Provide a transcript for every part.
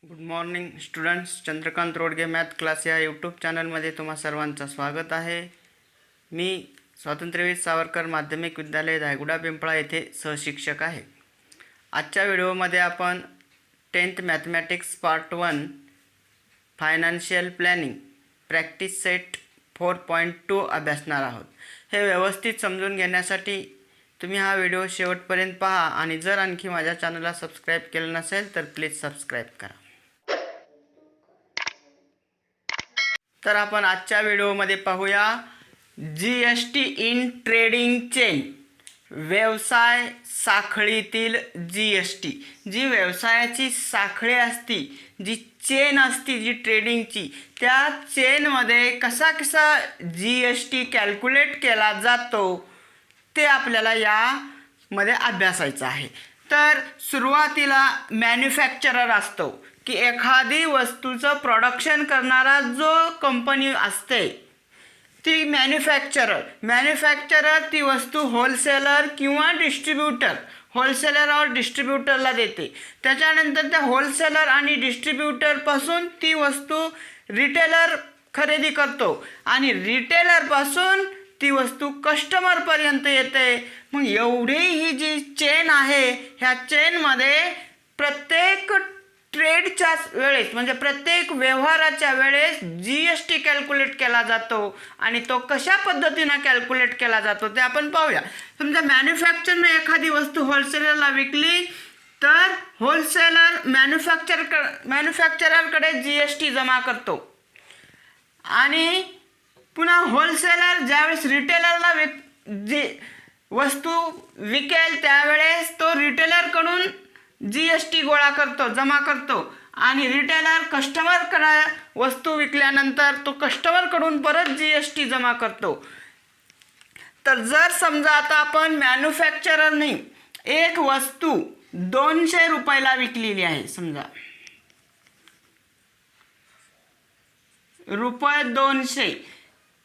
Good morning students. Chandrakant Rodge math class या YouTube चॅनलमध्ये तुम्हा सर्वांचं स्वागत आहे. मी स्वातंत्र्यवीर सावरकर माध्यमिक विद्यालय धायगुडा पिंपळा येथे सहशिक्षक आहे. आजच्या व्हिडिओमध्ये आपण 10th mathematics part 1 financial planning practice set 4.2 अभ्यासणार आहोत. हे व्यवस्थित समजून घेण्यासाठी तुम्ही हा व्हिडिओ शेवटपर्यंत पहा आणि जर आणखी माझ्या चॅनलला सबस्क्राईब केलं नसेल तर प्लीज सबस्क्राईब करा. तर आपण आजच्या व्हिडिओमध्ये पाहूया GST इन ट्रेडिंग चेन, व्यवसाय साखळीतील GST. जी व्यवसायाची साखळी असती, जी चेन असती, जी ट्रेडिंगची, त्या चेनमध्ये कसा GST कॅल्क्युलेट केला जातो ते आपल्याला यामध्ये अभ्यासायचं आहे. तर सुरुवातीला मॅन्युफॅक्चरर असतो की एखादी वस्तूचं प्रोडक्शन करणारा जो कंपनी असते ती मॅन्युफॅक्चरर ती वस्तू होलसेलर किंवा डिस्ट्रीब्युटरला देते. त्याच्यानंतर त्या होलसेलर आणि डिस्ट्रीब्युटरपासून ती वस्तू रिटेलर खरेदी करतो आणि रिटेलरपासून ती वस्तू कस्टमरपर्यंत येते. मग एवढी ही जी चेन आहे, ह्या चेनमध्ये प्रत्येक ट्रेडच्या वेळेस म्हणजे प्रत्येक व्यवहाराच्या वेळेस GST कॅल्क्युलेट केला जातो आणि तो कशा पद्धतीनं कॅल्क्युलेट केला जातो ते आपण पाहूया. समजा मॅन्युफॅक्चरने एखादी वस्तू होलसेलरला विकली तर होलसेलर मॅन्युफॅक्चररकडे GST जमा करतो आणि पुन्हा होलसेलर ज्यावेळेस रिटेलरला वस्तू विकेल त्यावेळेस तो रिटेलरकडून GST गोळा करतो, जमा करतो आणि रिटेलर कस्टमरकडे वस्तू विकल्यानंतर तो कस्टमरकडून परत GST जमा करतो. तर जर समजा आता आपण मॅन्युफॅक्चररने एक वस्तू 200 रुपयाला विकलेली आहे, समजा ₹200,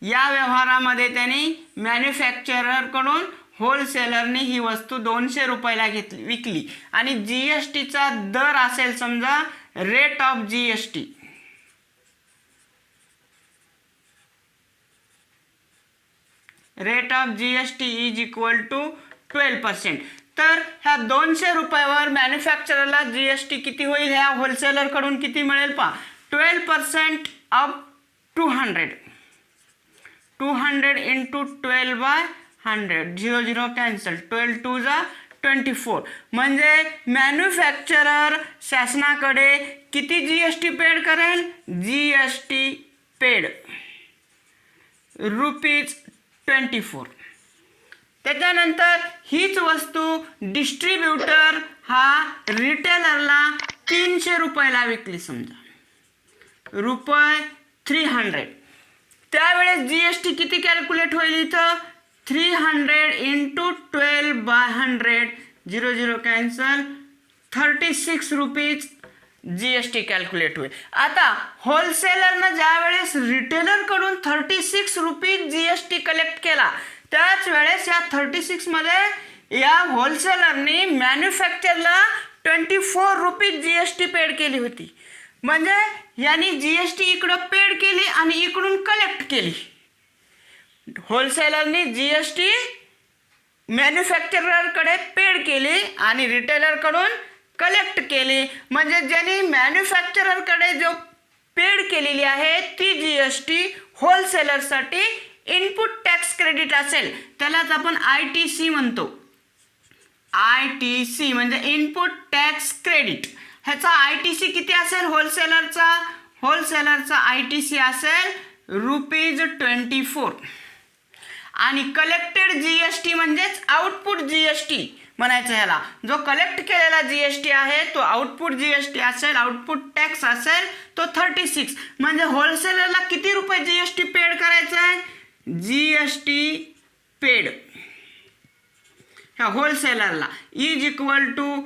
या व्यवहारामध्ये त्याने मॅन्युफॅक्चररकडून होलसेलरने ही वस्तू 200 रुपयाला विकली आणि GSTचा दर असेल समजा rate of GST. Rate of GST is equal to 12%. तर ह्या 200 रुपयावर मॅन्युफॅक्चररला GST किती होईल, ह्या होलसेलरकडून किती मिळेल पहा, 12% ऑफ 200 इंटू 12/100, 0 कॅन्सल, 12 2 जा 24. म्हणजे मॅन्युफॅक्चरर शासनाकडे किती GST पेड करेल, GST पेड ₹24. त्याच्यानंतर हीच वस्तू डिस्ट्रीब्युटर हा रिटेलरला 300 रुपयाला विकली, समजा ₹300. त्यावेळेस GST किती कॅल्क्युलेट होईल इथं, 300 into 12/100, 0 cancel, 36 rupees GST calculate होईल. आता होलसेलरनं ज्यावेळेस रिटेलरकडून 36 रुपीज GST कलेक्ट केला त्याच वेळेस या 36मध्ये या होलसेलरने मॅन्युफॅक्चरला 24 रुपीज GST पेड केली होती. म्हणजे यांनी GST इकडं पेड केली आणि इकडून कलेक्ट केली. होलसेलरने GST मॅन्युफॅक्चररकडे पेड केली आणि रिटेलरकडून कलेक्ट केली. म्हणजे ज्यांनी मॅन्युफॅक्चररकडे जो पेड केलेली आहे ती GST होलसेलरसाठी इनपुट टॅक्स क्रेडिट असेल, त्यालाच आपण ITC म्हणतो. ITC म्हणजे इनपुट टॅक्स क्रेडिट. ह्याचा ITC किती असेल होलसेलरचा ITC असेल ₹24 आणि कलेक्टेड GST म्हणजेच आउटपुट GST म्हणायचं. ह्याला जो कलेक्ट केलेला GST आहे तो आउटपुट GST असेल, आउटपुट टॅक्स असेल तो 36. म्हणजे होलसेलरला किती रुपये GST पेड करायचं आहे, GST पेड ह्या होलसेलरला is equal to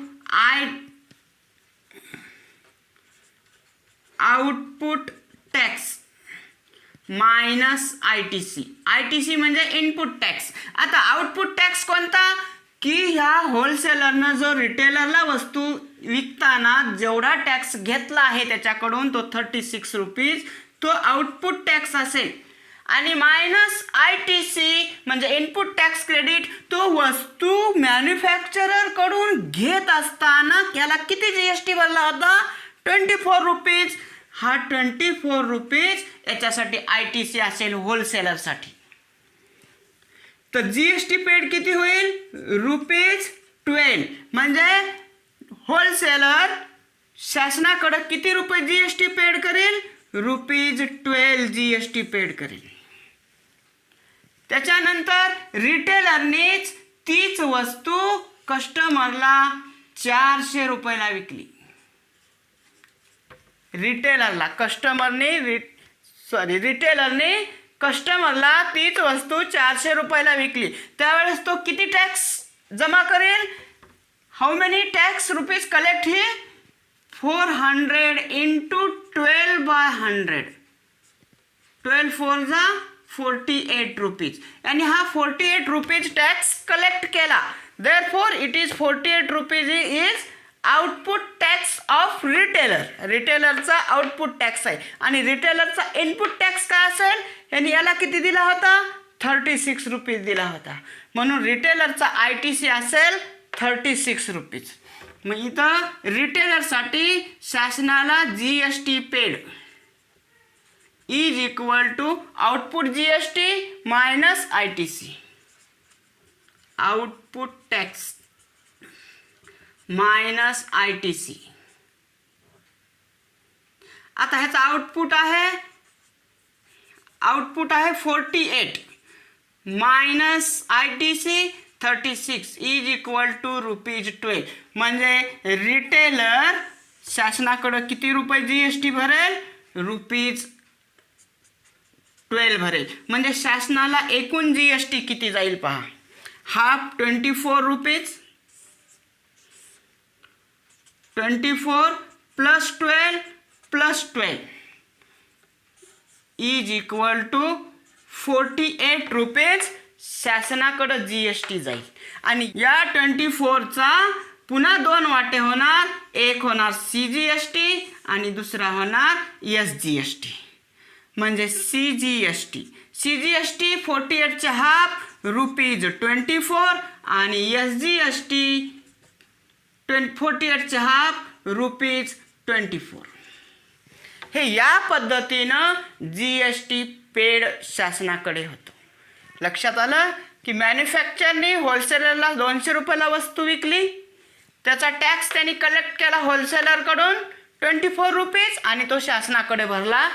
output tax minus ITC. ITC म्हणजे इनपुट टॅक्स. आता आउटपुट टॅक्स कोणता, की ह्या होलसेलरनं जो रिटेलरला वस्तू विकताना जेवढा टॅक्स घेतला आहे त्याच्याकडून तो 36 रुपीज तो आउटपुट टॅक्स असेल आणि मायनस ITC म्हणजे इनपुट टॅक्स क्रेडिट तो वस्तू मॅन्युफॅक्चरर कडून घेत असताना त्याला किती GST भरला होता 24 रुपीज. हा 24 रुपीज याच्यासाठी ITC असेल होलसेलरसाठी. तर GST पेड किती होईल ₹12 म्हणजे होलसेलर शासनाकडे किती रुपये GST पेड करेल ₹12 GST पेड करेल. त्याच्यानंतर रिटेलरनेच तीच वस्तू कस्टमरला 400 रुपयाला विकली. रिटेलरने कस्टमरला तीच वस्तू 400 रुपयाला विकली. त्यावेळेस तो किती टॅक्स जमा करेल. How many tax rupees collect he 400 into 12/100. 12 4 जा 48 रुपीज आणि हा 48 रुपीज टॅक्स कलेक्ट केला. Therefore it is 48 rupees is output tax of retailer. रिटेलरचा आउटपुट टॅक्स आहे आणि रिटेलरचा इनपुट टॅक्स काय असेल यांनी याला किती दिला होता 36 रुपीज दिला होता. म्हणून रिटेलरचा ITC असेल 36 रुपीज. मग इथं रिटेलरसाठी शासनाला GST paid is equal to output GST minus ITC. Output tax minus ITC. आता ह्याचा आउटपुट आहे 48 minus ITC 36 is equal to ₹12. म्हणजे रिटेलर शासनाकडे किती रुपये GST भरेल ₹12 भरेल. म्हणजे शासनाला एकूण GST किती जाईल पहा. Half 24 rupees 24 plus 12 is equal to 48 rupees शासनाकडे GST जाईल. आणि या 24चा पुन्हा 2 वाटे होणार. एक होणार CGST आणि दुसरा होणार SGST. म्हणजे CGST 48चे हाफ ₹24 आणि SGST 48चे हाफ ₹24. हे या पद्धतीनं GST पेड शासनाकडे होतं. लक्षात आलं की मॅन्युफॅक्चरने होलसेलरला 200 रुपयाला वस्तू विकली. त्याचा टॅक्स त्यांनी कलेक्ट केला होलसेलरकडून 24 रुपीज आणि तो शासनाकडे भरला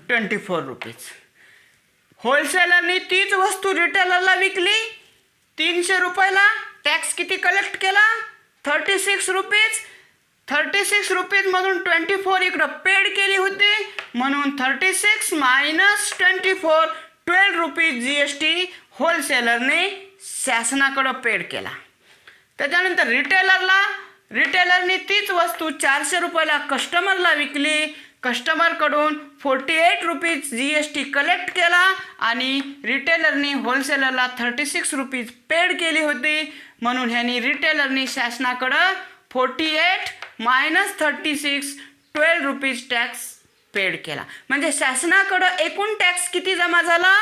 24 रुपीज. होलसेलरने तीच वस्तू रिटेलरला विकली 300 रुपयाला. टॅक्स किती कलेक्ट केला 36 रुपीज. 36 रुपीजमधून 24 इकडं पेड केली होती म्हणून 36 मायनस 24 12 रुपीज GST होलसेलरने शासनाकडं पेड केला. त्याच्यानंतर रिटेलरने तीच वस्तू 400 रुपयाला कस्टमरला विकली. कस्टमरकडून 48 रुपीज GST कलेक्ट केला आणि रिटेलरने होलसेलरला 36 रुपीज पेड केली होती म्हणून ह्यांनी रिटेलरने शासनाकडं 48 मायनस 36 12 रुपीज टॅक्स पेड केला. म्हणजे शासनाकडं एकूण टॅक्स किती जमा झाला.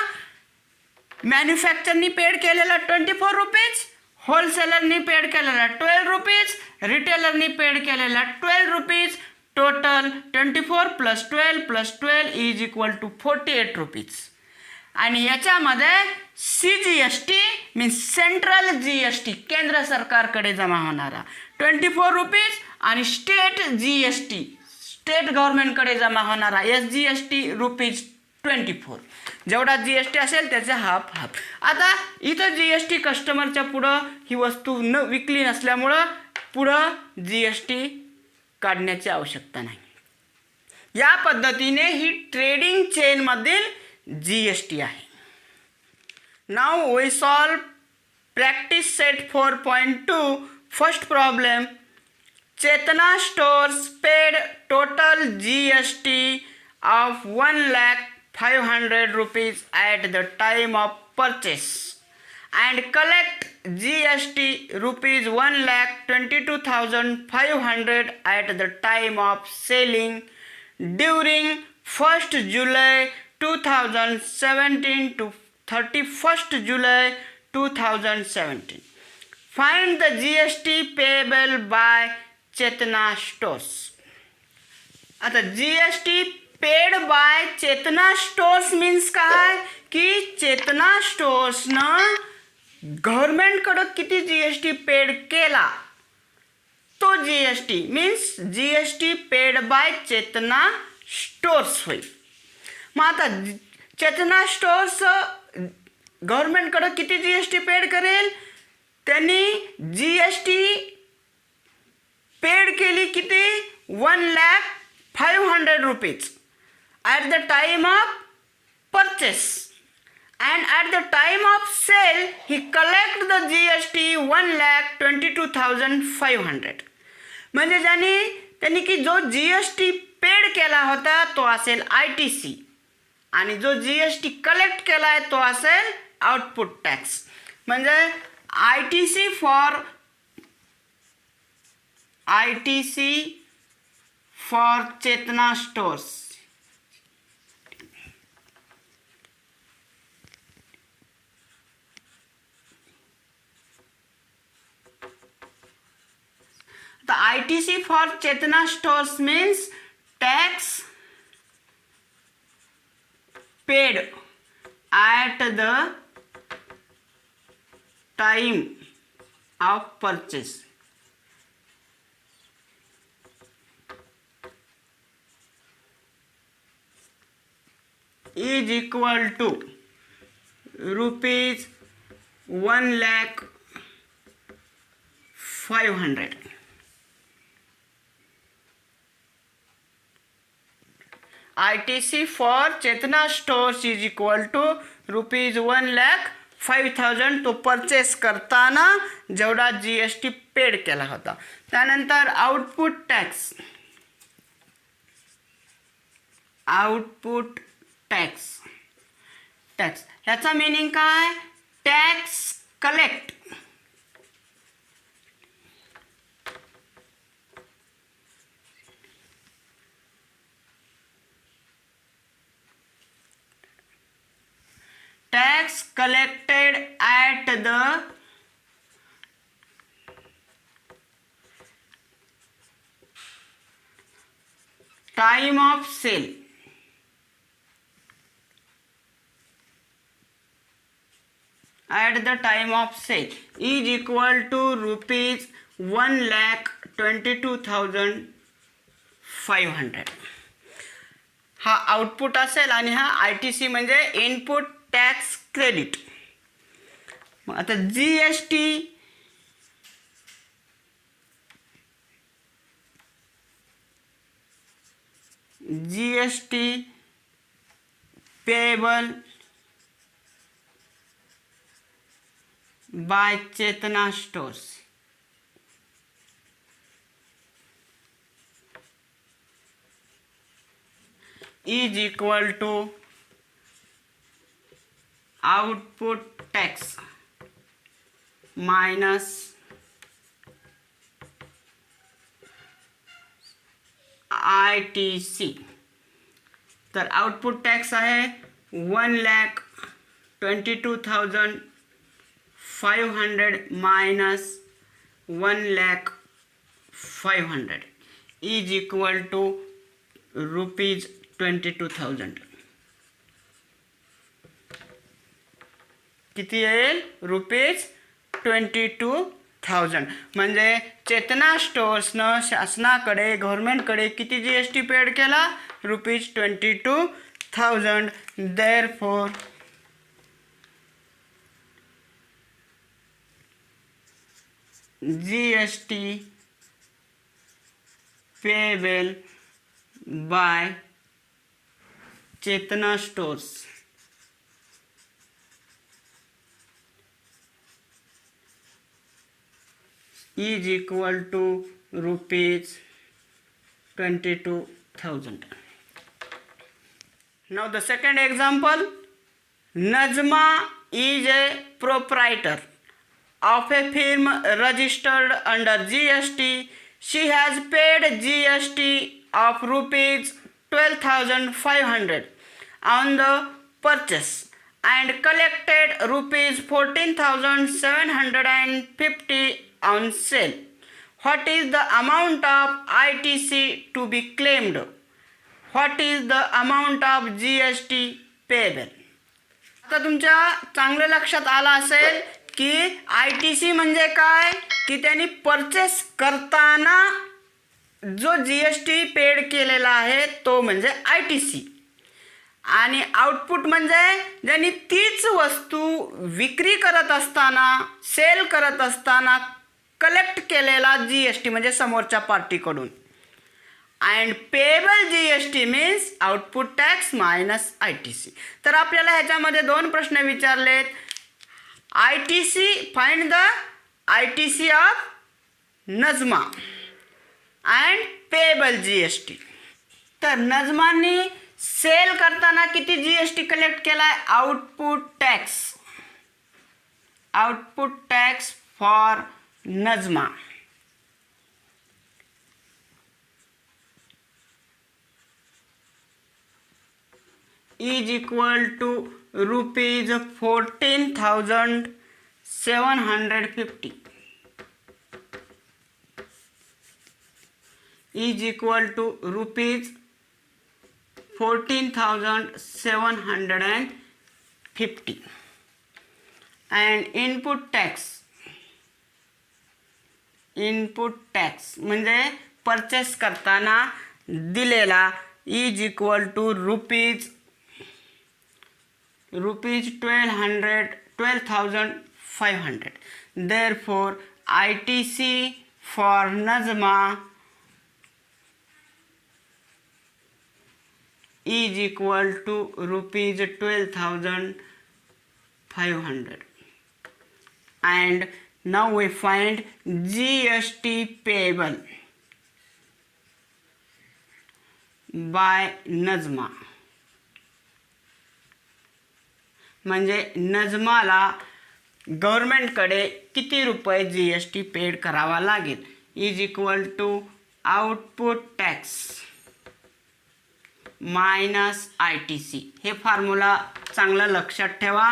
मॅन्युफॅक्चरनी पेड केलेला 24 रुपीज, होलसेलरनी पेड केलेला 12 रुपीज, रिटेलरनी पेड केलेला 12 rupees. Total 24 plus 12 is equal to 48 rupees. आणि याच्यामध्ये CGST मीन्स सेंट्रल GST केंद्र सरकारकडे जमा होणारा 24 रुपीज आणि स्टेट GST स्टेट गव्हर्नमेंटकडे जमा होणारा SGST ₹24. जेवढा GST असेल त्याचा हाफ. आता इथं GST कस्टमरच्या पुढं ही वस्तू विकली नसल्यामुळं पुढं GST काढण्याची आवश्यकता नाही. या पद्धतीने ही ट्रेडिंग चेनमधील GST आहे. Now we solve practice set 4.2. First problem. Chetna stores paid total GST of 1,05,000 rupees at the time of purchase and collect GST rupees 1,22,500 at the time of selling during 1st July 2017 to 31st July 2017. Find the GST payable by Chetna Stores. आता GST paid by Chetna stores means काय की चेतना स्टोर्सनं गव्हर्नमेंटकडं किती GST paid केला तो GST means GST paid by Chetna stores होईल. मग आता चेतना stores गव्हर्नमेंटकडं किती GST पेड करेल? त्यांनी GST पेड केली किती? 1,05,000 rupees at the time of purchase, and at the time of sale he collect the GST 1,22,500. म्हणजे त्यांनी की जो GST पेड केला होता तो असेल ITC आणि जो GST कलेक्ट केला आहे तो असेल आउटपुट टॅक्स. म्हणजे ITC for Chetna Stores. The ITC for Chetna Stores means tax paid at the time of purchase. Is equal to rupees 1,05,000. ITC for Chetna Stores is equal to rupees 1,05,000 तो purchase करताना जेवढा GST paid केला होता. त्यानंतर output tax ह्याचा meaning काय? Tax collect. Tax collected at the time of sale. At the time of sale is equal to rupees 1,22,500. हा output असेल आणि हा ITC म्हणजे इनपुट टॅक्स क्रेडिट. मग आता GST payable by Chetna Stores is equal to output tax minus ITC. तर output tax आहे 1,22,500 minus 1,05,000 is equal to rupees 22,000. किती येईल? रुपीज 22,000. म्हणजे चेतना स्टोर्सनं शासनाकडे गव्हर्नमेंटकडे किती GST पेड केला? Rupees 22,000. Therefore GST payable by Chetna Stores is equal to rupees 22,000. Now the second example, Najma is a proprietor of a firm registered under GST. She has paid GST of rupees 12,500 on the purchase and collected rupees 14,750 on sale. What is the amount of ITC to be claimed? What is the amount of GST payable? आता तुमच्या चांगलं लक्षात आलं असेल की ITC म्हणजे काय, की त्यांनी परचेस करताना जो GST पेड केलेला आहे तो म्हणजे ITC, आणि आउटपुट म्हणजे ज्यांनी तीच वस्तू विक्री करत असताना, सेल करत असताना कलेक्ट केलेला GST म्हणजे समोरच्या पार्टीकडून. And payable GST means output tax minus ITC. तर आपल्याला ह्याच्यामध्ये दोन प्रश्न विचारलेत. ITC, find the ITC of Najma and payable GST. तर नजमानी सेल करताना किती GST कलेक्ट केलाय? Output tax for Najma is equal to rupees 14,750 is equal to rupees 14,750. and input tax म्हणजे परचेस करताना दिलेला is equal to rupees 12,500. Therefore, ITC for Nazma is equal to rupees 12,500. And now we find GST payable by Nazma. म्हणजे नजमाला गव्हर्नमेंटकडे किती रुपये GST paid करावा लागेल is equal to output tax minus ITC. हे formula चांगलं लक्षात ठेवा.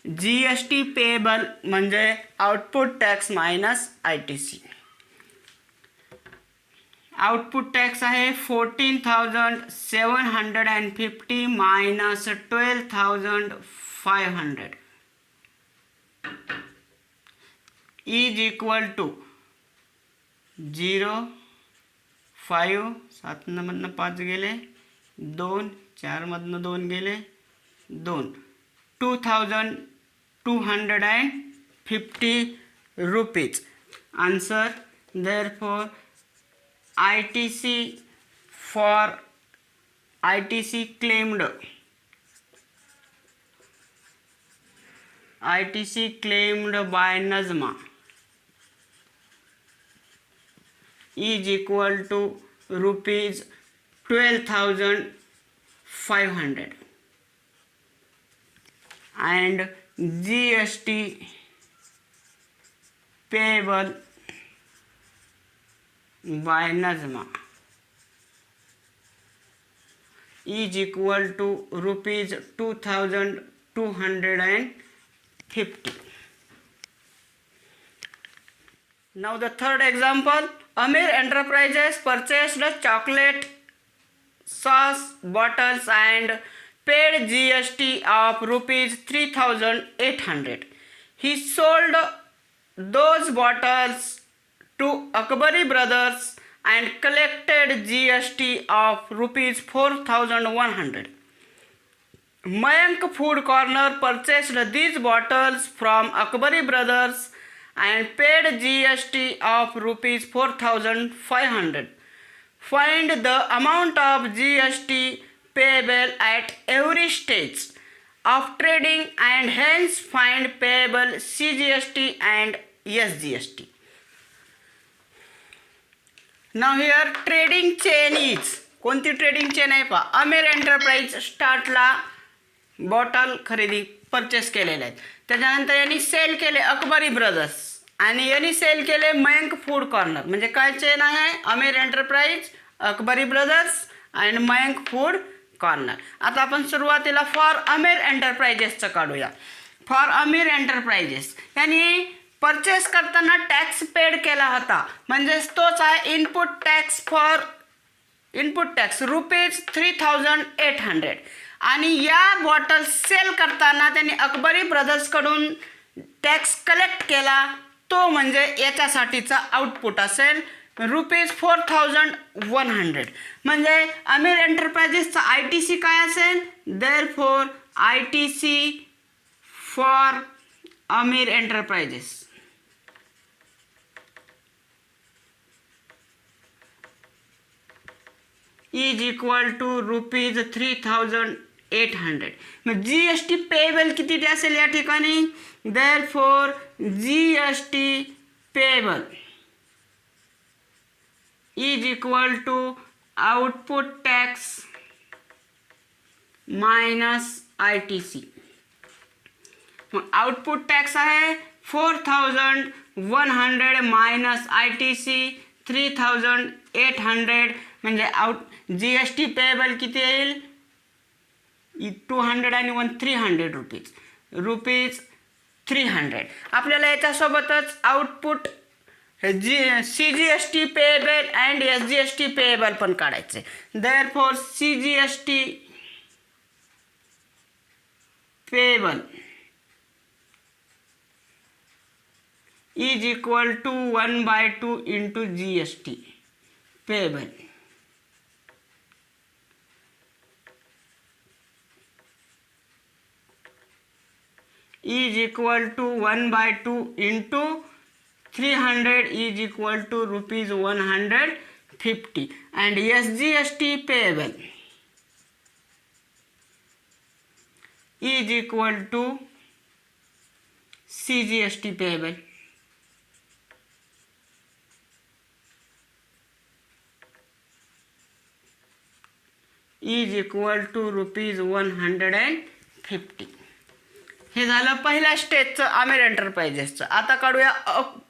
GST पेएबल म्हणजे output tax minus ITC. Output tax आहे 14,750 मायनस 12,500 इज इक्वल टू 0, 5, 7 मधनं 5 गेले, 2, 4 मधनं 2 गेले, 2, 2,250 rupees. Answer. Therefore, ITC claimed by Nazma is equal to rupees 12,500 and GST payable by Nazma is equal to rupees 2,250. Now the third example, Amir Enterprises purchased chocolate sauce bottles and paid GST of rupees 3,800. He sold those bottles to Akbari Brothers and collected GST of rupees 4,100. Mayank Food Corner purchased these bottles from Akbari Brothers and paid GST of rupees 4,500. Find the amount of GST payable at every stage of trading and hence find payable CGST and SGST. Now here trading chain is, कोणती trading chain आहे पहा. अमीर enterprise स्टार्टला bottle खरेदी purchase केलेले आहेत. त्याच्यानंतर यांनी sale केले Akbari brothers आणि यांनी सेल केले मयंक फूड कॉर्नर. म्हणजे काय चेन आहे? अमीर एंटरप्राइज, अकबरी ब्रदर्स आणि मयंक फूड कॉर्नर. आता आपण सुरुवातीला फॉर अमीर एंटरप्राइजेसचं काढूया. फॉर अमीर एंटरप्राइजेस यांनी परचेस करताना टॅक्स पेड केला होता, म्हणजेच तोच आहे input tax. For input tax ₹3,800 आणि या बॉटल सेल करताना त्यांनी अकबरी ब्रदर्सकडून टॅक्स कलेक्ट केला, तो म्हणजे याच्यासाठीचा आउटपुट असेल ₹4,100. म्हणजे अमीर एंटरप्राइजेसचा ITC काय असेल? Therefore ITC for Amir enterprises is equal to ₹3,800. मग GST पेएबल किती असेल या ठिकाणी? Therefore GST payable is equal to output tax minus ITC. मग आउटपुट टॅक्स आहे 4,100 मायनस ITC 3,800. म्हणजे GST पेएबल किती येईल? 200 आणि 300 रुपीज 300. आपल्याला याच्यासोबतच output CGST payable and SGST payable पण काढायचे. Therefore CGST payable is equal to 1/2 into GST payable. is equal to 1/2 into 300 is equal to ₹150. and SGST payable is equal to CGST payable is equal to ₹150. हे झालं पहिल्या स्टेजचं अमीर एंटरप्राइजेसचं. आता काढूया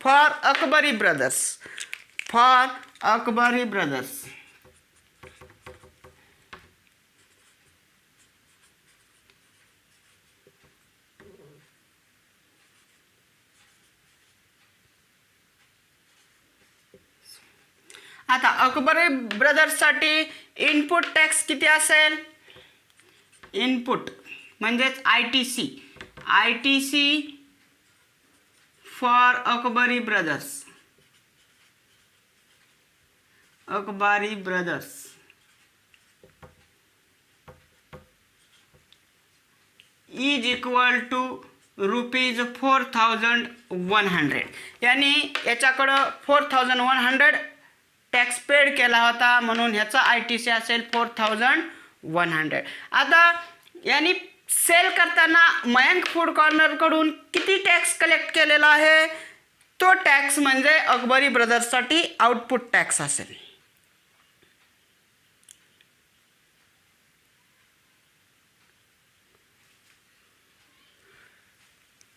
for Akbari brothers. For Akbari brothers आता Akbari ब्रदर्ससाठी input tax किती असेल? Input म्हणजेच ITC for Akbari brothers is equal to ₹4,100. यांनी याच्याकडं 4,100 टॅक्स पेड केला होता, म्हणून ह्याचा ITC असेल 4,100. आता यांनी सेल करताना मयंक फूड कॉर्नरकडून किती टॅक्स कलेक्ट केलेला आहे? तो टॅक्स म्हणजे अकबरी ब्रदर्ससाठी आउटपुट टॅक्स असेल.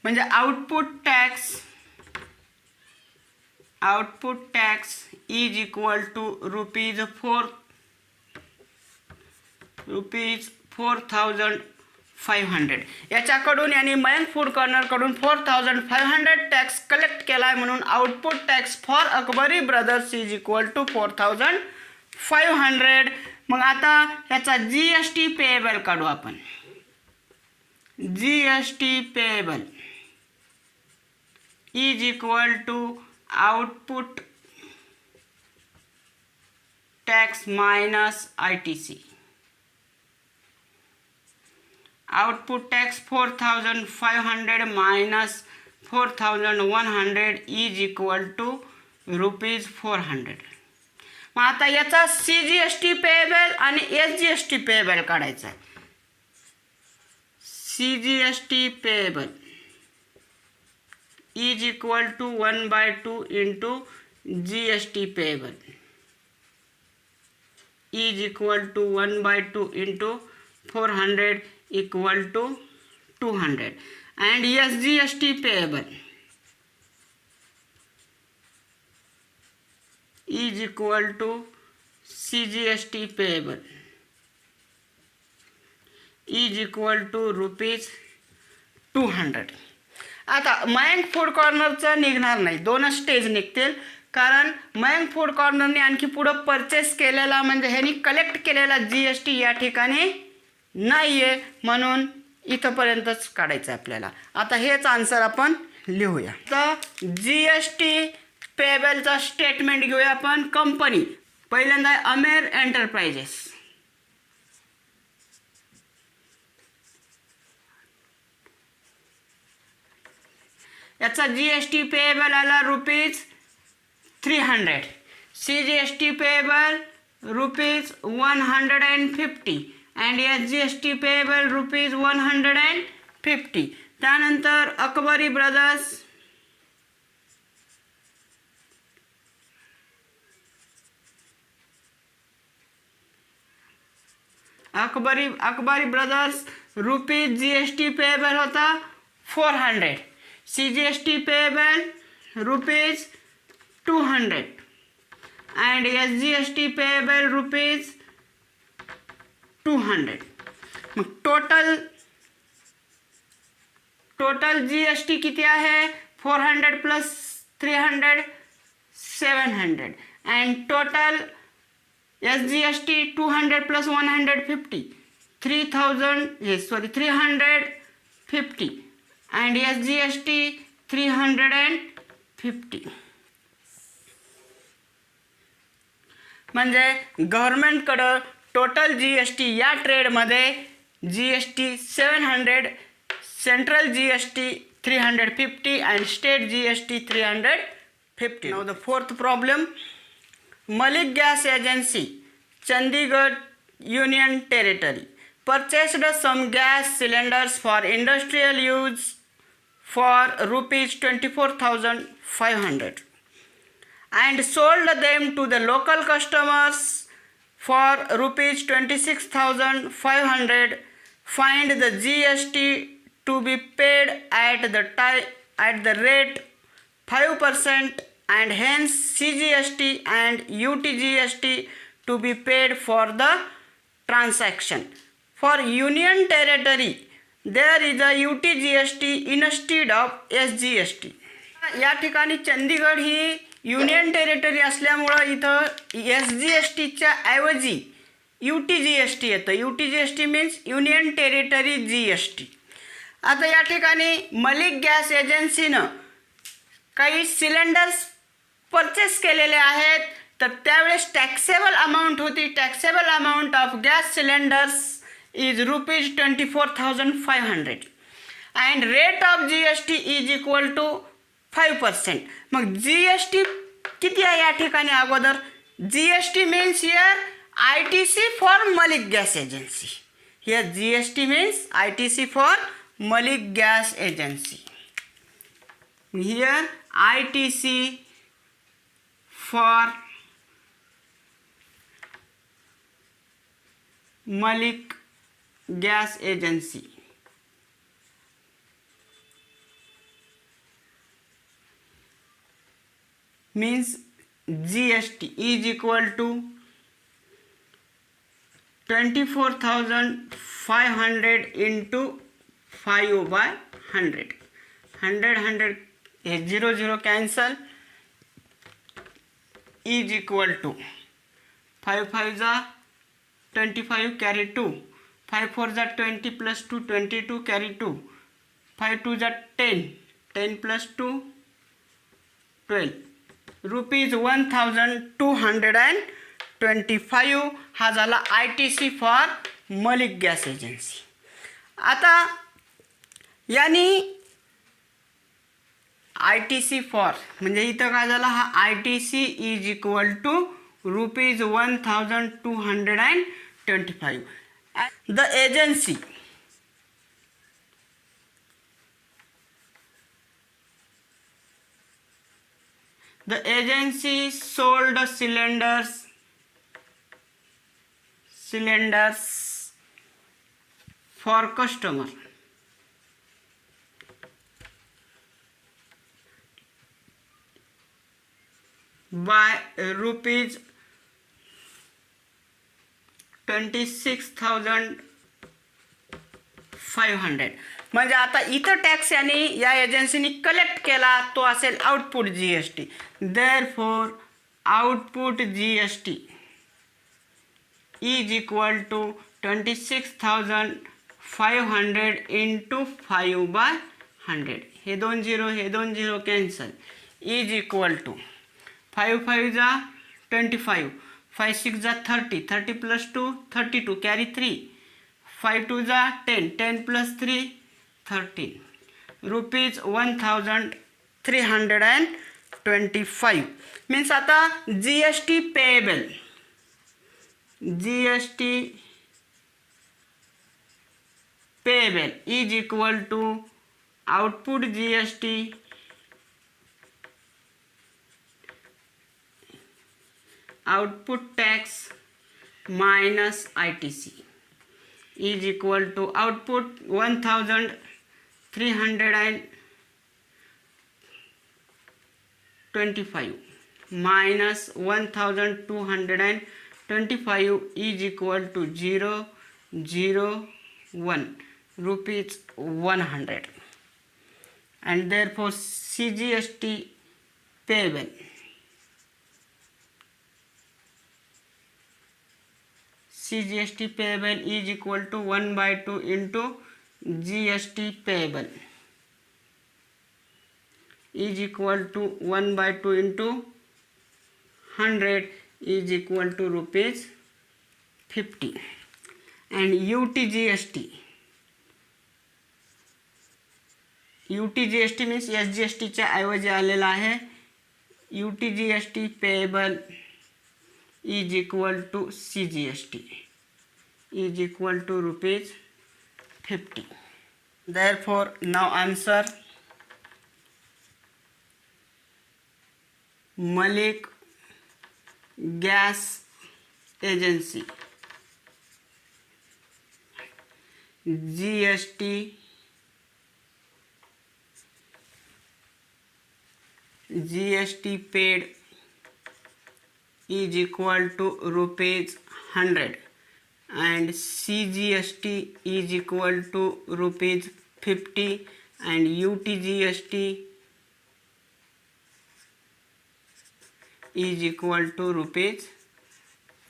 म्हणजे output tax is equal to ₹4,500. याच्याकडून यांनी मयंक फूड कॉर्नरकडून 4,500 टॅक्स कलेक्ट केला आहे, म्हणून output tax for Akbari brothers is equal to 4,500. मग आता याचा GST पेएबल काढू आपण. GST payable is equal to output tax minus ITC. Output tax 4,500 minus 4,100 is equal to ₹400. मग आता याचा CGST पेएबल आणि SGST पेएबल काढायचा आहे. CGST payable is equal to 1/2 into GST payable is equal to 1/2 into 400 equal to 200 and SGST payable is equal to CGST payable is equal to rupees 200. आता Mayank food कॉर्नरचं निघणार नाही, दोनच stage निघतील, कारण Mayank food कॉर्नरने आणखी पुढं परचेस केलेला म्हणजे ह्यांनी कलेक्ट केलेला GST या ठिकाणी नाही आहे, म्हणून इथंपर्यंतच काढायचं आहे आपल्याला. आता हेच आन्सर आपण लिहूया. तर GST पेबलचा स्टेटमेंट घेऊया आपण. कंपनी पहिल्यांदा अमेर एंटरप्राइजेस, याचा GST पेएबल आला rupees 300, CGST payable rupees 150 and SGST payable rupees 150. त्यानंतर Akbari brothers, Akbari brothers rupees GST payable होता 400, CGST payable rupees 200 and SGST payable rupees 200. मग टोटल GST किती आहे? 400 plus 300 700 and total SGST 200 plus 150 350 and SGST 350. म्हणजे गव्हर्नमेंटकडं total GST या ट्रेडमध्ये GST 700, central GST 350 and state GST 350. Now the fourth problem, Malik Gas Agency, Chandigarh Union Territory, purchased some gas cylinders for industrial use for rupees 24,500 and sold them to the local customers for rupees 26,500. Find the GST to be paid at the rate 5% and hence CGST and UTGST to be paid for the transaction. For Union Territory, there is a UTGST instead of SGST. या ठिकाणी चंदीगड ही union territory असल्यामुळं इथं SGSTच्या ऐवजी UTGST येतं. UTGST means union territory GST. आता या ठिकाणी Malik gas एजन्सीनं काही सिलेंडर्स परचेस केलेले आहेत, तर त्यावेळेस टॅक्सेबल अमाऊंट होती. Taxable amount of gas cylinders is rupees 24,500 and rate of GST is equal to 5%. मग GST किती आहे या ठिकाणी? अगोदर GST means here ITC for Malik gas agency. Here GST means ITC for Malik gas agency. Here ITC for Malik Gas Agency. Means GST is equal to 24,500 into 5/100. 100 0 cancel is equal to 5 5 जा 25 carry 2, 5 4 जा 20 plus 2 22 carry 2, 5 2 जा 10, 10 plus 2 12, rupees 1,225 हा झाला ITC for Malik gas agency. आता यांनी ITC for म्हणजे इथं काय झालं? हा ITC is equal to rupees 1,225. The agency sold cylinders for customer by rupees 26,500. म्हणजे आता इथं टॅक्स यांनी या एजन्सीनी कलेक्ट केला तो असेल output GST. Therefore output GST is equal to 26,500 into 5/100. हे 2 0 कॅन्सल. इज इक्वल टू 5 5 जा 25, 5 6 जा 30, 30 प्लस 2 32, कॅरी 3, 5 2 जा 10, 10 प्लस 3 13, रुपीज 1,325. मीन्स आता GST payable, GST payable is equal to output GST output tax minus ITC is equal to output 1,325 minus 1,225 is equal to 001 rupees 100, and therefore CGST payable is equal to 1/2 into GST payable is equal to 1/2 into 100 is equal to rupees 50. and UTGST means SGST च्या ऐवजी आलेला आहे. UTGST payable is equal to CGST is equal to rupees 50. Therefore now answer Malik Gas Agency GST paid is equal to rupees 100 and CGST is equal to rupees 50 and UTGST is equal to rupees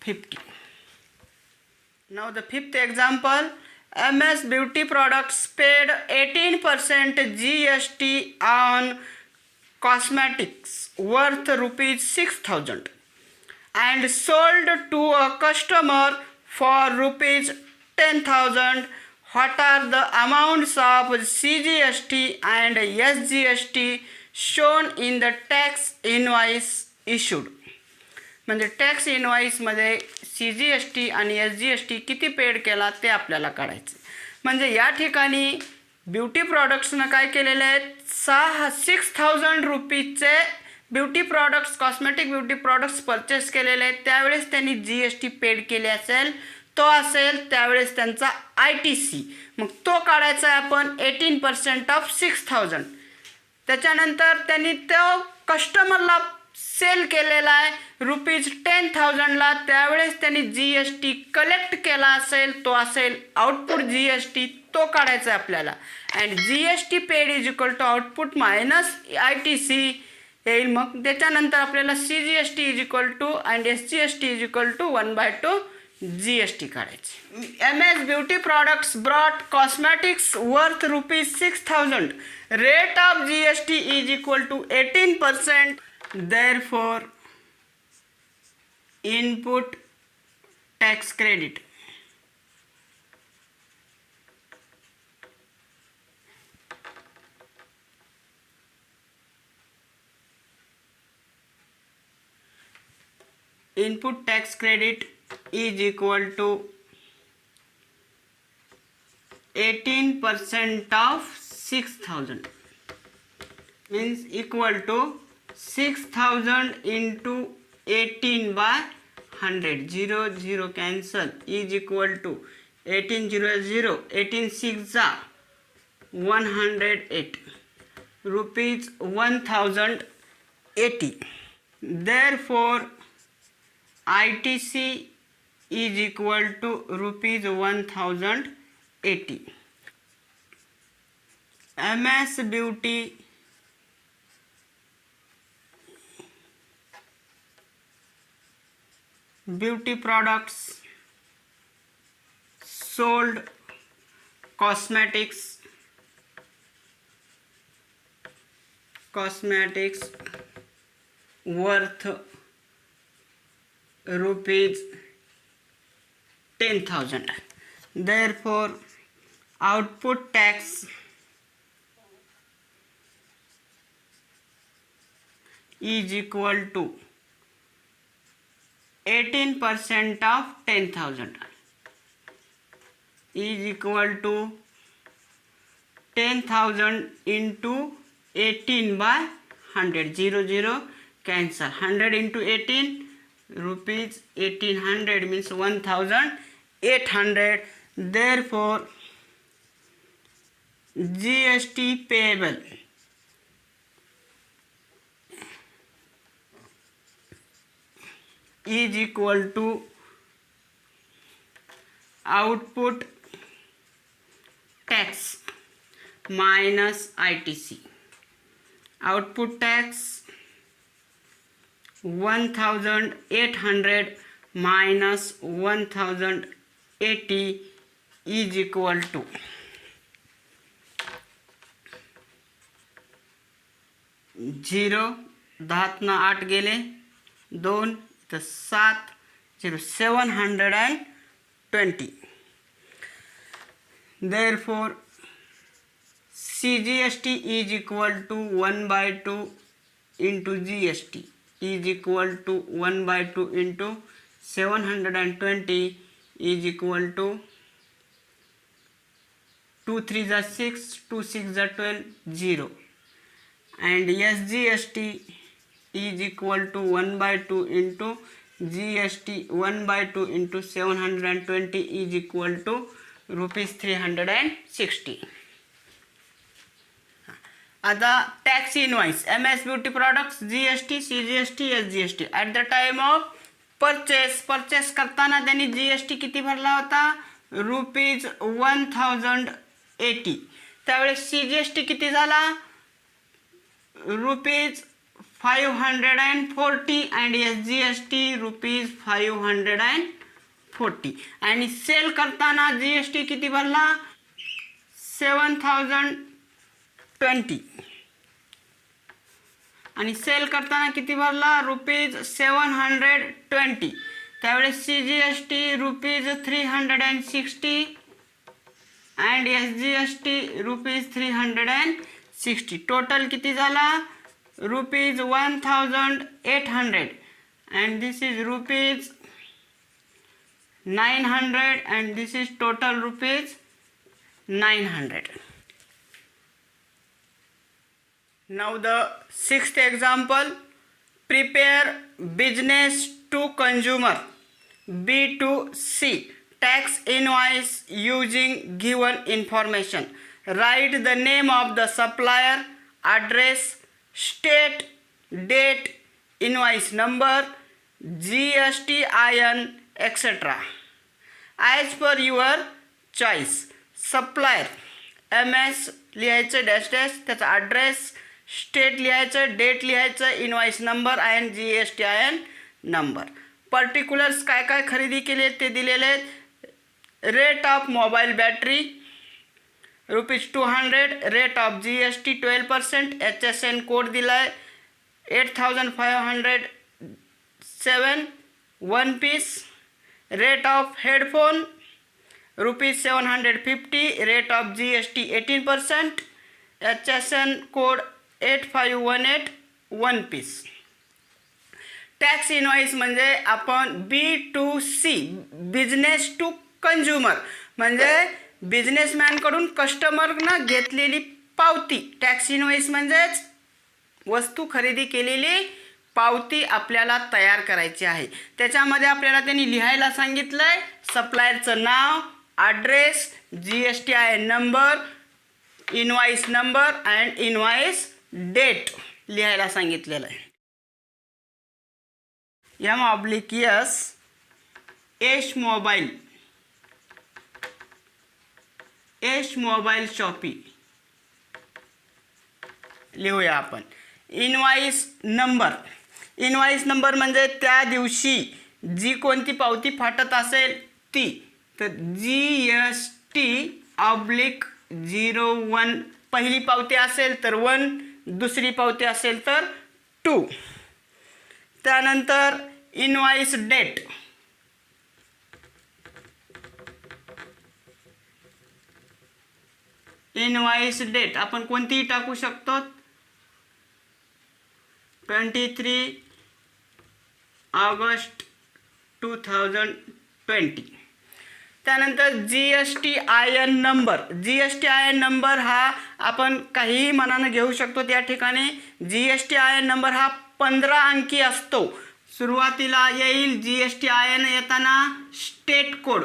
50. Now the fifth example, MS Beauty Products paid 18% GST on cosmetics worth rupees 6,000 and sold to a customer for rupees 10,000. What are the amounts of CGST and SGST shown in the tax invoice issued? म्हणजे tax इनवॉइसमध्ये CGST आणि SGST किती paid केला ते आपल्याला काढायचं. म्हणजे या ठिकाणी ब्युटी प्रॉडक्ट्सनं काय केलेले आहेत, 6,000 रुपीजचे beauty products, cosmetic beauty products purchase केलेले आहेत. त्यावेळेस त्यांनी GST पेड केले असेल, तो असेल त्यावेळेस त्यांचा ITC. मग तो काढायचा आहे आपण 18% ऑफ 6,000. त्याच्यानंतर त्यांनी तो कस्टमरला सेल केलेला आहे रुपीज 10,000ला. त्यावेळेस त्यांनी GST कलेक्ट केला असेल, तो असेल आउटपुट GST, तो काढायचा आहे आपल्याला. And GST paid is equal to output minus ITC येईल. मग त्याच्यानंतर आपल्याला CGST is equal to and SGST is equal to 1/2 GST काढायची. MS Beauty Products brought cosmetics worth rupees 6,000. Rate of GST is equal to 18%. Therefore, input tax credit is equal to 18% of 6,000, means equal to 6,000 into 18/100. 0 0 cancel is equal to 18 0 0, 18 6 108 rupees 1,080. Therefore, ITC is equal to rupees 1080. MS Beauty products sold cosmetics worth rupees 10,000. Therefore, output tax is equal to 18% of 10,000 is equal to 10,000 into 18 by 100. 0 cancel. 100 into 18 rupees 1800 means 1800. Therefore, GST payable is equal to output tax minus ITC. Output tax 1800 minus 1080 is equal to 0 10 8 गेले 2 तर 7 0 720. Therefore, CGST is equal to 1/2 into GST is equal to 1/2 into 720 is equal to 2 3 are 6, 2 6 are 12, 0. And SGST is equal to 1/2 into GST 1/2 into 720 is equal to rupees 360. Other tax invoice MS Beauty products GST CGST SGST at the time of purchase करताना त्यांनी GST किती भरला होता rupees 1080. त्यावेळेस CGST किती झाला rupees 540 and SGST rupees 540. आणि sale करताना GST किती भरला 7020 आणि सेल करताना किती भरला रुपीज 720. त्यावेळेस CGST rupees 360 and SGST rupees 360. Total किती झाला rupees 1800 and this is rupees 900 and this is total rupees 900. Now the sixth example, prepare business to consumer B2C tax invoice using given information. Write the name of the supplier, address, state, date, invoice number, GSTIN, etc. As per your choice. Supplier MS लिहायचं dash dash, त्याचा address, state लिहायचं, date लिहायचं, invoice number आणि GSTIN नंबर. Particulars काय काय खरेदी केले ते दिलेले आहेत. Rate of mobile battery rupees 200. Rate of GST 12%. HSN code दिला आहे 8507 1 piece. Rate of headphone rupees 750. Rate of GST 18%. HSN code 8518 1 piece. Tax invoice म्हणजे आपण B2C बिझनेस टू कंझ्युमर म्हणजे बिझनेसमॅनकडून कस्टमरनं घेतलेली पावती. टॅक्स इनवॉइस म्हणजेच वस्तू खरेदी केलेली पावती आपल्याला तयार करायची आहे. त्याच्यामध्ये आपल्याला त्यांनी लिहायला सांगितलं आहे सप्लायरचं नाव, address, GSTIN number, invoice number and invoice date लिहायला सांगितलेलं आहे. M/S यश मोबाईल शॉपी लिहूया आपण. इनवॉइस नंबर म्हणजे त्या दिवशी जी कोणती पावती फाटत असेल ती. तर GST/01 पहिली पावती असेल तर 1, दुसरी पावती असेल तर 2. त्यानंतर इनवॉइस डेट आपण कोणतीही टाकू शकतो. 23 ऑगस्ट 2020. त्यानंतर GSTIN नंबर हा आपण काहीही मनानं घेऊ शकतो. त्या ठिकाणी GSTIN नंबर हा 15 अंकी असतो. सुरुवातीला येईल GSTIN येताना स्टेट कोड.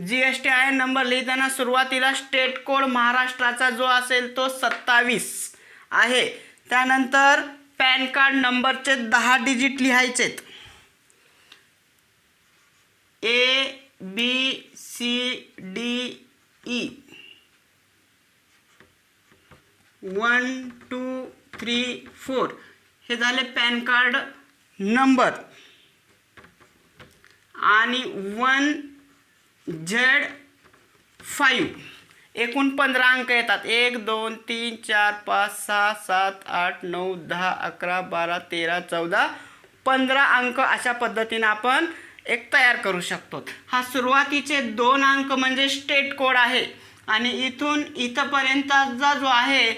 GSTIN नंबर लिहिताना सुरुवातीला स्टेट कोड महाराष्ट्राचा जो असेल तो 27 आहे. त्यानंतर पॅन कार्ड नंबरचे 10 डिजिट लिहायचेत. ABCDE 1 2 3 4 हे झाले पॅन कार्ड नंबर. आणि 1Z5 एकूण 15 अंक येतात. 1 2 3 4 5 6 7 8 9 10 11 12 13 14 15 अंक अशा पद्धतीने आपण एक तयार करू शकतो. हा सुरुवातीचे 2 अंक म्हणजे स्टेट कोड आहे. आणि इथून इथपर्यंतचा जो आहे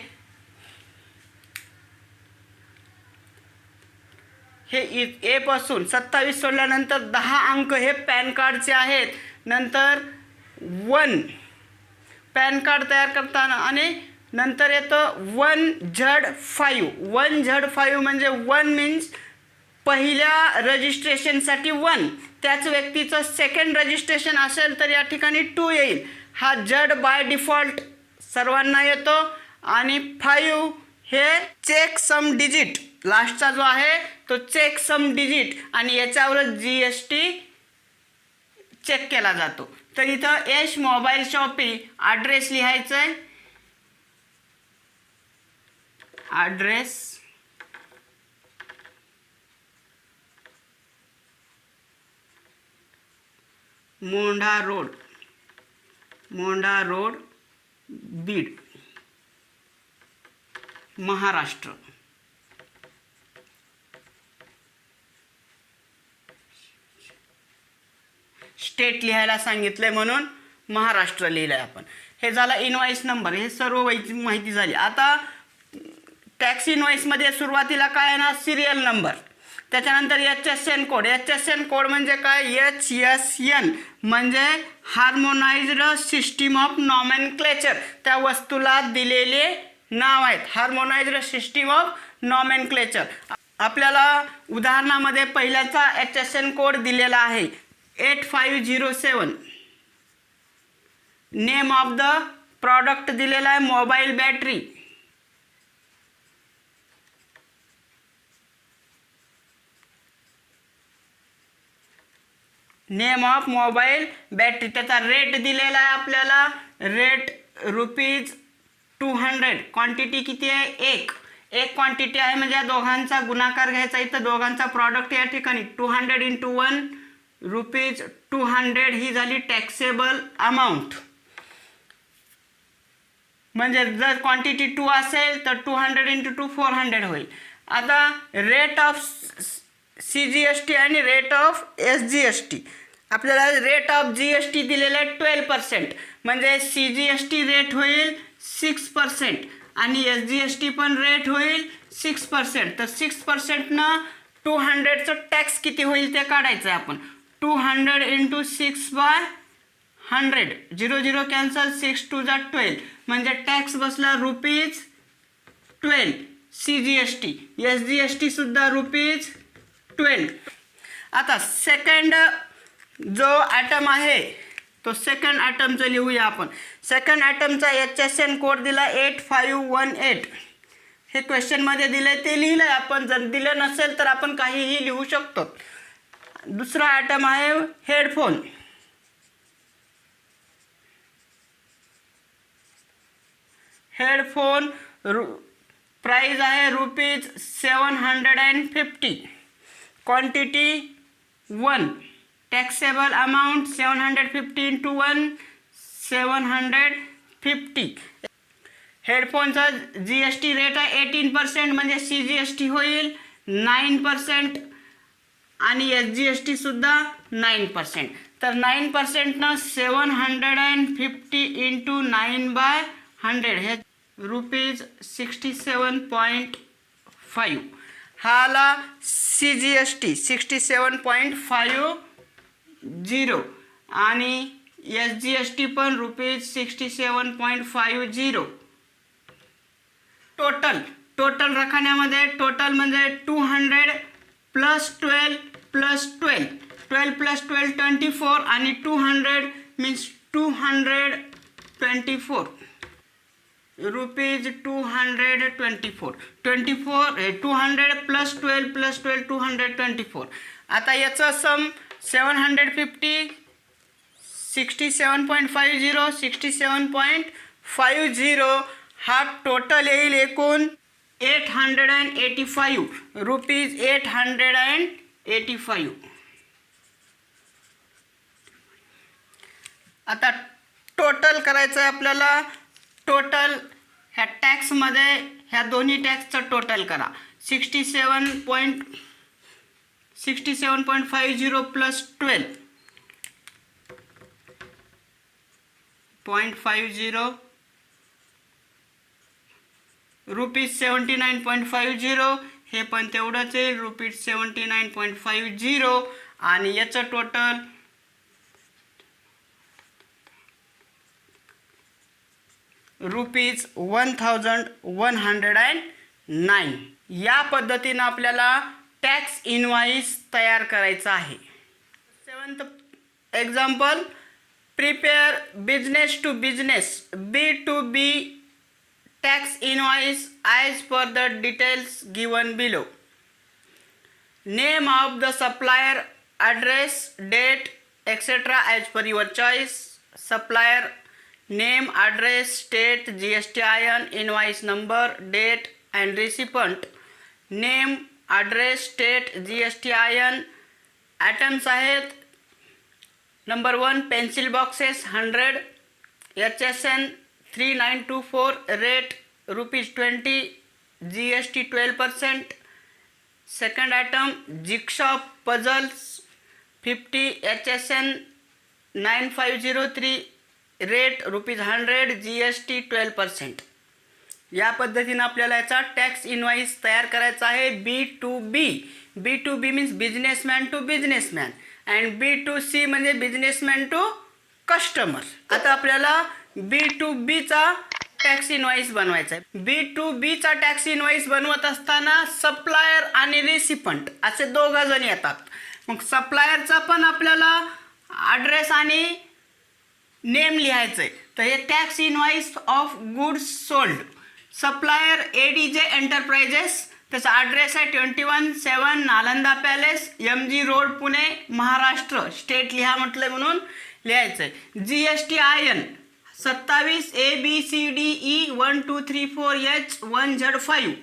हे ए पासून 27 सोडल्यानंतर 10 अंक हे पॅन कार्डचे आहेत. नंतर 1 पॅन कार्ड तयार करताना आणि नंतर येतं 1Z5 म्हणजे 1 मीन्स पहिल्या रजिस्ट्रेशनसाठी 1. त्याच व्यक्तीचं सेकंड रजिस्ट्रेशन असेल तर या ठिकाणी 2 येईल. हा Z बाय डिफॉल्ट सर्वांना येतो. आणि 5 हे चेक सम डिजिट लास्टचा जो आहे तो चेक सम डिजिट आणि याच्यावरच GST चेक केला जातो. तर इथं यश मोबाईल शॉपी ॲड्रेस लिहायचं आहे. ॲड्रेस मोंढा रोड बीड महाराष्ट्र. स्टेट लिहायला सांगितलंय म्हणून महाराष्ट्र लिहिलंय आपण. हे झाला इनवॉइस नंबर. हे सर्व माहिती झाली. आता टॅक्स इनवॉइसमध्ये सुरुवातीला काय येणार सिरियल नंबर. त्याच्यानंतर HSN कोड म्हणजे काय HSN म्हणजे हार्मोनाइज्ड सिस्टीम ऑफ नॉमेनक्लेचर. त्या वस्तूला दिलेले नाव आहेत. Harmonised system of nomenclature. आपल्याला उदाहरणामध्ये पहिल्याचा HSN कोड दिलेला आहे 8507. नेम ऑफ द प्रॉडक्ट दिलेला आहे mobile battery. Name of mobile battery. त्याचा रेट दिलेला आहे आपल्याला. रेट ₹200. क्वांटिटी किती आहे एक क्वांटिटी आहे म्हणजे या दोघांचा गुणाकार घ्यायचा. इथं दोघांचा प्रॉडक्ट या ठिकाणी 200 × 1 ₹200 ही झाली टॅक्सेबल अमाऊंट. म्हणजे जर क्वांटिटी 2 असेल तर 200 × 2 400 होईल. आता रेट ऑफ CGST आणि रेट ऑफ SGST. आपल्याला रेट ऑफ GST दिलेला आहे 12%. म्हणजे CGST रेट होईल 6% आणि SGST पण रेट होईल 6%. तर 6%नं 200चं टॅक्स किती होईल ते काढायचं आहे आपण. 200 × 6/100. 0 कॅन्सल. 6 2 12 म्हणजे टॅक्स बसला ₹12. CGST SGST सुद्धा ₹12. आता सेकंड जो ॲटम आहे तो सेकंड ॲटमचं लिहूया आपण. सेकंड ॲटमचा HSN कोड दिला 8518. हे क्वेश्चनमध्ये दिले ते लिहिलं आहे आपण. जर दिलं नसेल तर आपण काहीही लिहू शकतो. दुसरा आयटम आहे हेडफोन. हेडफोन प्राइस आहे ₹750. क्वांटिटी 1. Taxable amount 750 into 1 750. हेडफोनचा GST रेट आहे 18%, म्हणजे CGST होईल 9% आणि SGST सुद्धा 9%. तर 9% 750 into 9/100 हे ₹67.5. हा आला CGST 67.50 आणि SGST पण ₹67.50. टोटल रखान्यामध्ये टोटल म्हणजे 200 + 12 + 12 12 + 12 24 आणि 200 means 224 ₹224. 200 + 12 + 12 224. आता याचा सम 750 67.50 67.50 हा टोटल येईल एकूण ₹885. 885. आता टोटल करायचं आहे आपल्याला. टोटल ह्या टॅक्समध्ये ह्या दोन्ही टॅक्सचं टोटल करा. 67.50 + 12.50 ₹79.50. हे पण तेवढंच आहे ₹79.50 आणि याचं टोटल ₹1109. या पद्धतीनं आपल्याला टॅक्स इनवॉइस तयार करायचा आहे. 7th example. Prepare business to business B2B tax invoice as per the details given below. Name of the supplier, address, date, etc. as per your choice. Supplier name, address, state, GSTIN, invoice number, date and recipient name, address, state, GSTIN. Items आहेत. Number 1 pencil boxes 100, HSN 3924, rate ₹20, GST 12%. Second item jigsaw puzzles 50, HSN 9503, rate ₹100, GST 12%. या पद्धतीने आपल्याला याचा tax invoice तयार करायचा आहे. B2B means businessman to businessman and B2C म्हणजे businessman to customer. आता आपल्याला B2Bचा टॅक्स इनवॉइस बनवायचा आहे. B2Bचा टॅक्स इनवॉइस बनवत असताना सप्लायर आणि रेसिपंट असे दोघं जण येतात. मग सप्लायरचा पण आपल्याला ॲड्रेस आणि नेम लिहायचं आहे. तर हे tax invoice of goods sold. Supplier ADJ enterprises, त्याचा ॲड्रेस आहे 21/7 Nalanda palace, MG road, Pune, Maharashtra. State लिहा म्हटलं म्हणून लिहायचं आहे. GSTIN 27 ABCDE 1234H 1Z5.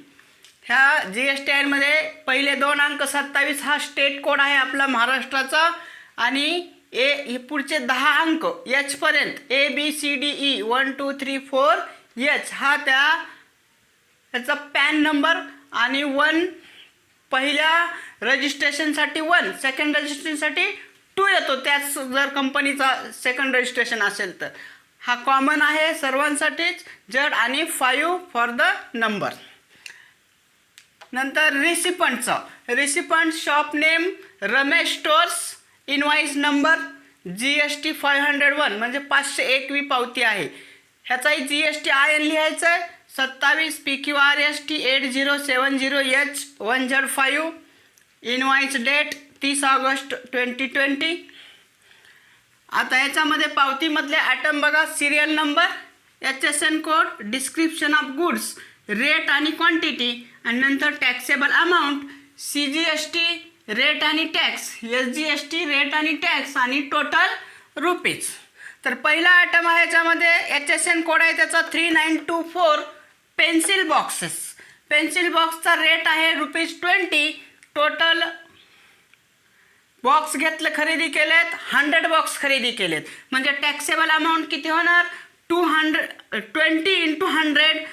ह्या GSTIN मध्ये पहिले 2 अंक 27 हा स्टेट कोड आहे आपला महाराष्ट्राचा आणि हे पुढचे 10 अंक H पर्यंत ABCDE 1234H हा त्याचा पॅन नंबर आणि 1 पहिल्या रजिस्ट्रेशनसाठी 1, सेकंड रजिस्ट्रेशनसाठी 2 येतो. त्याच जर कंपनीचा सेकंड रजिस्ट्रेशन असेल तर हा कॉमन आहे सर्वांसाठीच. Z आणि 5 फॉर द नंबर. नंतर recipient shop name Ramesh stores, invoice number GST 501 म्हणजे 501वी पावती आहे. ह्याचाही GSTIN लिहायचं आहे 27 PQRST 8070H 1Z5. Invoice date 30 August 2020. आता याच्यामध्ये पावतीमधले ॲटम बघा. Serial number, HSN code, description of goods, rate आणि क्वांटिटी, आणि नंतर टॅक्सेबल अमाऊंट, CGST रेट आणि टॅक्स, SGST रेट आणि टॅक्स, आणि टोटल रुपीज. तर पहिला आयटम आहे याच्यामध्ये HSN कोड आहे त्याचा 3924 पेन्सिल बॉक्सेस. पेन्सिल बॉक्सचा रेट आहे ₹20. टोटल बॉक्स घेतले खरेदी केलेत 100 बॉक्स खरेदी केलेत, म्हणजे टॅक्सेबल अमाऊंट किती होणार? 20 × 100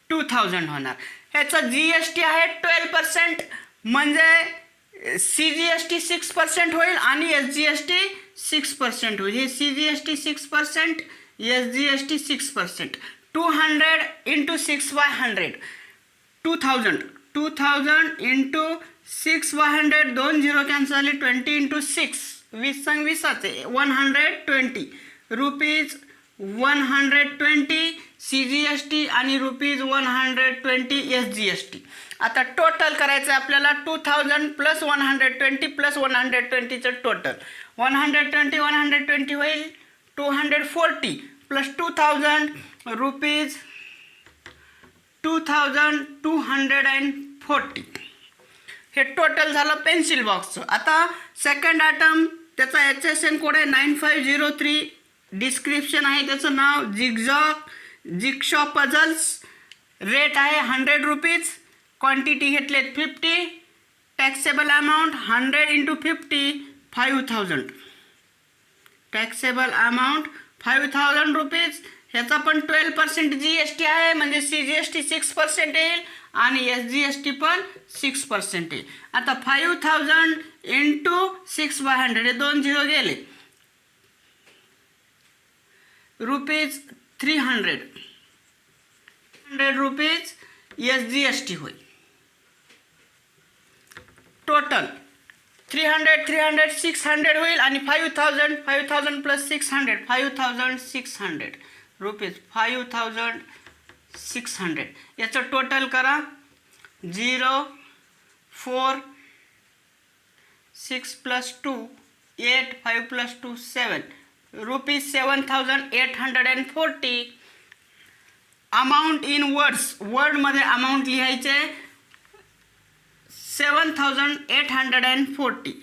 ₹2000 होणार. ह्याचा GST आहे 12%, म्हणजे CGST 6% होईल आणि SGST 6% होईल. हे CGST 6%, SGST 6%. 200 × 6/100 2000 × 6/100, 2 0 कॅन्सल झाले. 20 × 6 20 संग 20चे 120 ₹120 CGST आणि ₹120 SGST. आता टोटल करायचं आपल्याला 2000 + 120 + 120चं टोटल. 120 होईल 240 + 2000 ₹2240. हे टोटल झालं पेन्सिल बॉक्सचं. आता सेकंड आयटम त्याचा HSN कोड आहे 9503. डिस्क्रिप्शन आहे त्याचं नाव जिगशॉ पझल्स. रेट आहे ₹100. क्वांटिटी घेतलेत 50. Taxable amount 100 × 50 5000. Taxable amount ₹5000. ह्याचा पण 12% GST आहे, म्हणजे CGST 6% येईल आणि SGST पण 6% येईल. आता 5000 × 6/100 हे 2 0 गेले ₹300 SGST होईल. टोटल 300 600 होईल आणि 5000 + 600 5600 रुपीज. 5600 याचं टोटल करा. 0 4 6 + 2 8 5 + 2 7 ₹7840. अमाऊंट इन वर्डमध्ये अमाऊंट लिहायचे 7840.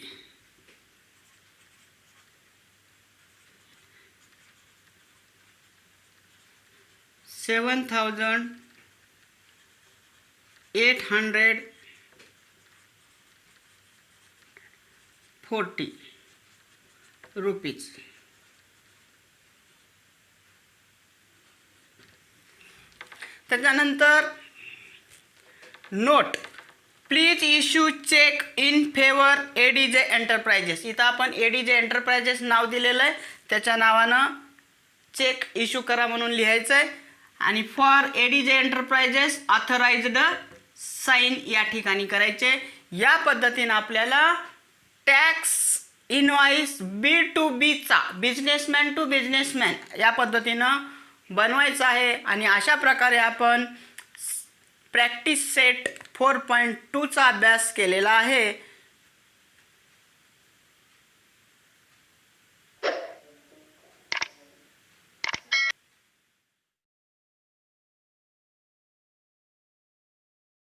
₹7840 रुपीज. त्याच्यानंतर note, please issue cheque in favour ADJ enterprises. इथं आपण ADJ एंटरप्राइजेस नाव दिलेलं आहे, त्याच्या नावानं चेक इश्यू करा म्हणून लिहायचं आहे. आणि for ADJ enterprises authorised sign या ठिकाणी करायचे. या पद्धतीनं आपल्याला टॅक्स इनवॉइस B2Bचा, बिझनेसमॅन टू बिझनेसमॅन, या पद्धतीनं बनवायचं आहे. आणि अशा प्रकारे आपण प्रॅक्टिस सेट 4.2चा अभ्यास केलेला आहे.